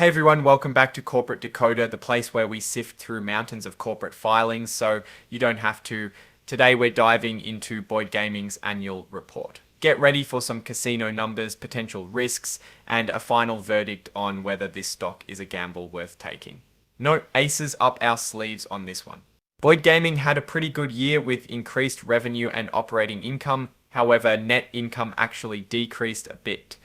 Hey everyone, welcome back to Corporate Decoder, the place where we sift through mountains of corporate filings so you don't have to. Today we're diving into Boyd Gaming's annual report. Get ready for some casino numbers, potential risks, and a final verdict on whether this stock is a gamble worth taking. No aces up our sleeves on this one. Boyd Gaming had a pretty good year with increased revenue and operating income. However, net income actually decreased a bit.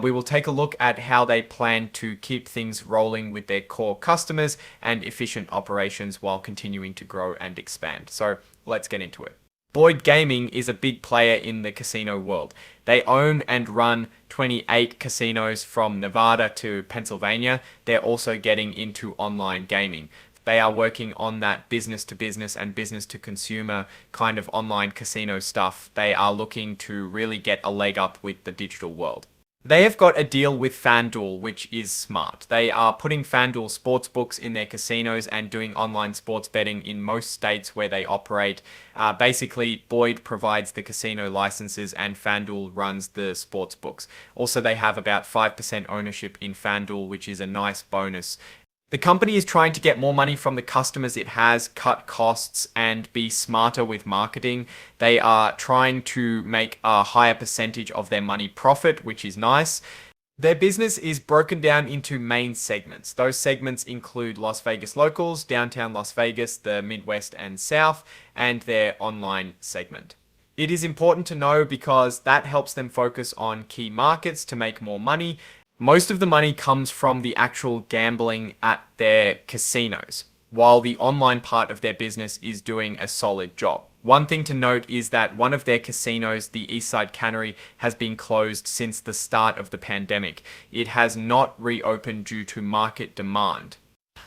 We will take a look at how they plan to keep things rolling with their core customers and efficient operations while continuing to grow and expand. So let's get into it. Boyd Gaming is a big player in the casino world. They own and run 28 casinos from Nevada to Pennsylvania. They're also getting into online gaming. They are working on that business to business and business to consumer kind of online casino stuff. They are looking to really get a leg up with the digital world. They have got a deal with FanDuel, which is smart. They are putting FanDuel sportsbooks in their casinos and doing online sports betting in most states where they operate. Basically, Boyd provides the casino licenses and FanDuel runs the sportsbooks. Also, they have about 5% ownership in FanDuel, which is a nice bonus. The company is trying to get more money from the customers it has, cut costs, and be smarter with marketing. They are trying to make a higher percentage of their money profit, which is nice. Their business is broken down into main segments. Those segments include Las Vegas locals, downtown Las Vegas, the Midwest and South, and their online segment. It is important to know because that helps them focus on key markets to make more money. Most of the money comes from the actual gambling at their casinos, while the online part of their business is doing a solid job. One thing to note is that one of their casinos, the Eastside Cannery, has been closed since the start of the pandemic. It has not reopened due to market demand.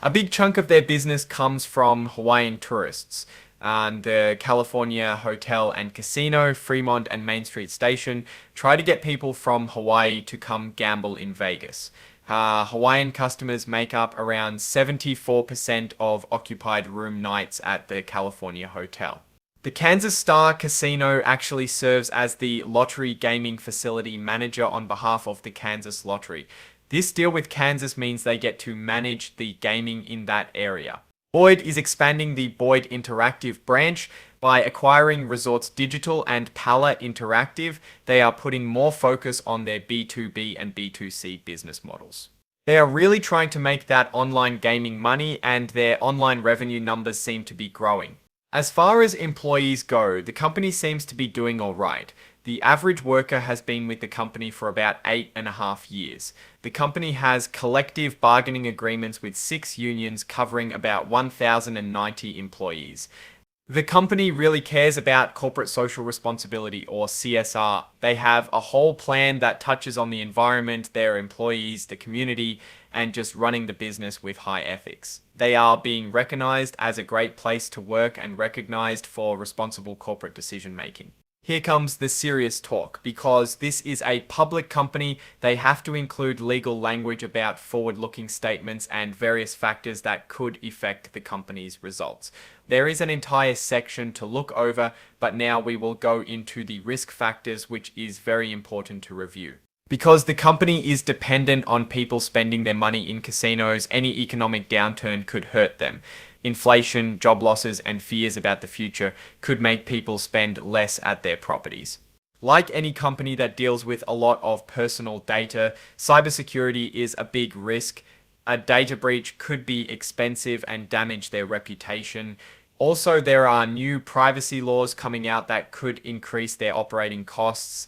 A big chunk of their business comes from Hawaiian tourists. The California Hotel and Casino, Fremont and Main Street Station try to get people from Hawaii to come gamble in Vegas. Hawaiian customers make up around 74% of occupied room nights at the California Hotel. The Kansas Star Casino actually serves as the lottery gaming facility manager on behalf of the Kansas Lottery. This deal with Kansas means they get to manage the gaming in that area. Boyd is expanding the Boyd Interactive branch by acquiring Resorts Digital and Pala Interactive. They are putting more focus on their B2B and B2C business models. They are really trying to make that online gaming money, and their online revenue numbers seem to be growing. As far as employees go, the company seems to be doing all right. The average worker has been with the company for about 8.5 years. The company has collective bargaining agreements with 6 unions covering about 1,090 employees. The company really cares about corporate social responsibility, or CSR. They have a whole plan that touches on the environment, their employees, the community, and just running the business with high ethics. They are being recognized as a great place to work and recognized for responsible corporate decision making. Here comes the serious talk. Because this is a public company, they have to include legal language about forward-looking statements and various factors that could affect the company's results. There is an entire section to look over, but now we will go into the risk factors, which is very important to review. Because the company is dependent on people spending their money in casinos, any economic downturn could hurt them. Inflation, job losses, and fears about the future could make people spend less at their properties. Like any company that deals with a lot of personal data, cybersecurity is a big risk. A data breach could be expensive and damage their reputation. Also, there are new privacy laws coming out that could increase their operating costs.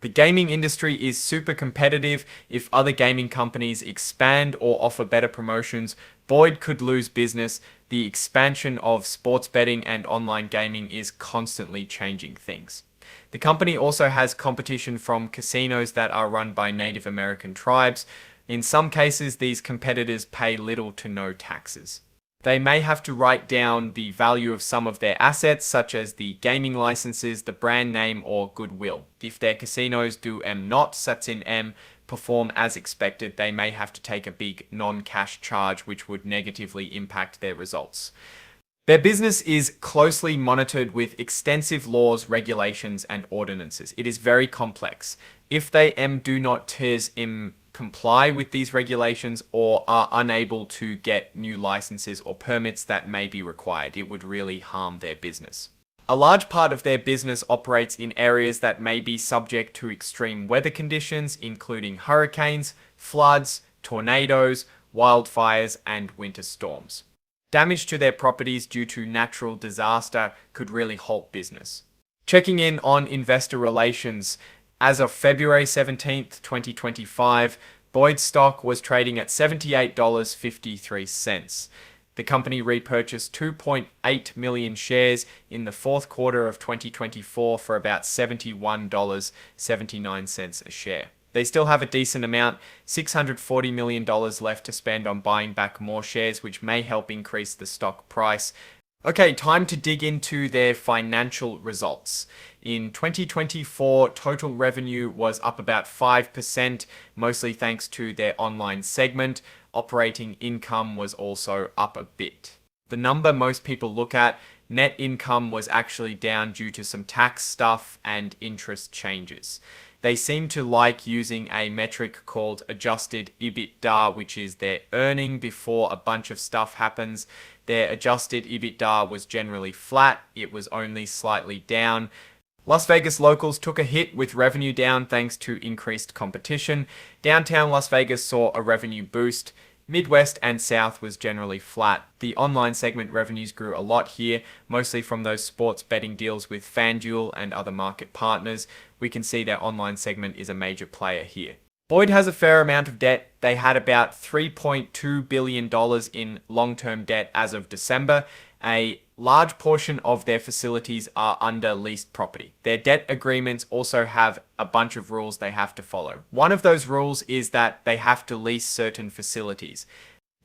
The gaming industry is super competitive. If other gaming companies expand or offer better promotions, Boyd could lose business. The expansion of sports betting and online gaming is constantly changing things. The company also has competition from casinos that are run by Native American tribes. In some cases, these competitors pay little to no taxes. They may have to write down the value of some of their assets, such as the gaming licenses, the brand name, or goodwill. If their casinos do not, sets in M, perform as expected, they may have to take a big non-cash charge, which would negatively impact their results. Their business is closely monitored with extensive laws, regulations, and ordinances. It is very complex. If they do not tears comply with these regulations or are unable to get new licenses or permits that may be required. It would really harm their business. A large part of their business operates in areas that may be subject to extreme weather conditions, including hurricanes, floods, tornadoes, wildfires, and winter storms. Damage to their properties due to natural disaster could really halt business. Checking in on investor relations, as of February 17th, 2025, Boyd stock was trading at $78.53. The company repurchased 2.8 million shares in the fourth quarter of 2024 for about $71.79 a share. They still have a decent amount, $640 million left to spend on buying back more shares, which may help increase the stock price. Okay, time to dig into their financial results. In 2024, total revenue was up about 5%, mostly thanks to their online segment. Operating income was also up a bit. The number most people look at, net income, was actually down due to some tax stuff and interest changes. They seem to like using a metric called adjusted EBITDA, which is their earning before a bunch of stuff happens. Their adjusted EBITDA was generally flat. It was only slightly down. Las Vegas locals took a hit with revenue down thanks to increased competition. Downtown Las Vegas saw a revenue boost. Midwest and South was generally flat. The online segment revenues grew a lot here, mostly from those sports betting deals with FanDuel and other market partners. We can see their online segment is a major player here. Boyd has a fair amount of debt. They had about $3.2 billion in long-term debt as of December. A large portion of their facilities are under leased property. Their debt agreements also have a bunch of rules they have to follow. One of those rules is that they have to lease certain facilities.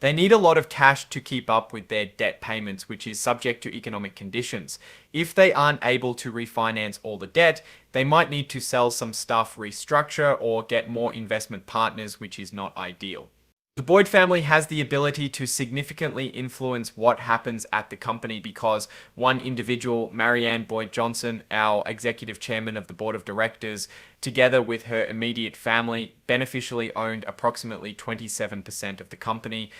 They need a lot of cash to keep up with their debt payments, which is subject to economic conditions. If they aren't able to refinance all the debt, they might need to sell some stuff, restructure, or get more investment partners, which is not ideal. The Boyd family has the ability to significantly influence what happens at the company because one individual, Marianne Boyd Johnson, our executive chairman of the board of directors, together with her immediate family, beneficially owned approximately 27% of the company.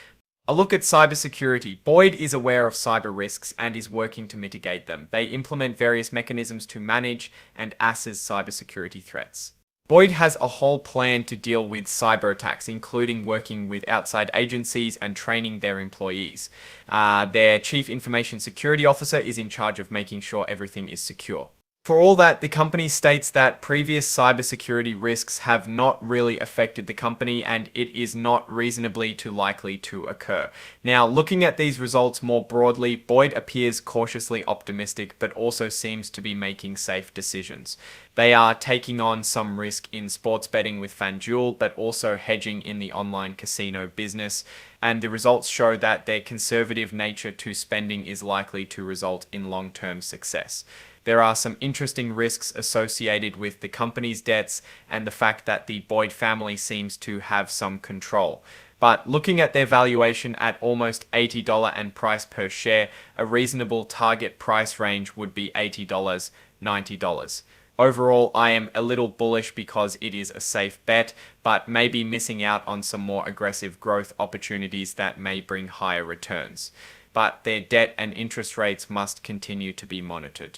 A look at cybersecurity. Boyd is aware of cyber risks and is working to mitigate them. They implement various mechanisms to manage and assess cybersecurity threats. Boyd has a whole plan to deal with cyber attacks, including working with outside agencies and training their employees. Their Chief Information Security Officer is in charge of making sure everything is secure. For all that, the company states that previous cybersecurity risks have not really affected the company and it is not reasonably too likely to occur. Now, looking at these results more broadly, Boyd appears cautiously optimistic but also seems to be making safe decisions. They are taking on some risk in sports betting with FanDuel, but also hedging in the online casino business. And the results show that their conservative nature to spending is likely to result in long-term success. There are some interesting risks associated with the company's debts and the fact that the Boyd family seems to have some control. But looking at their valuation at almost $80 and price per share, a reasonable target price range would be $80, $90. Overall, I am a little bullish because it is a safe bet, but maybe missing out on some more aggressive growth opportunities that may bring higher returns. But their debt and interest rates must continue to be monitored.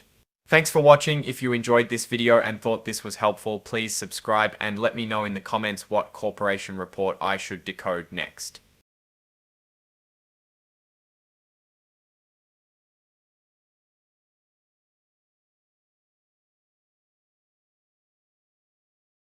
Thanks for watching. If you enjoyed this video and thought this was helpful, please subscribe and let me know in the comments what corporation report I should decode next.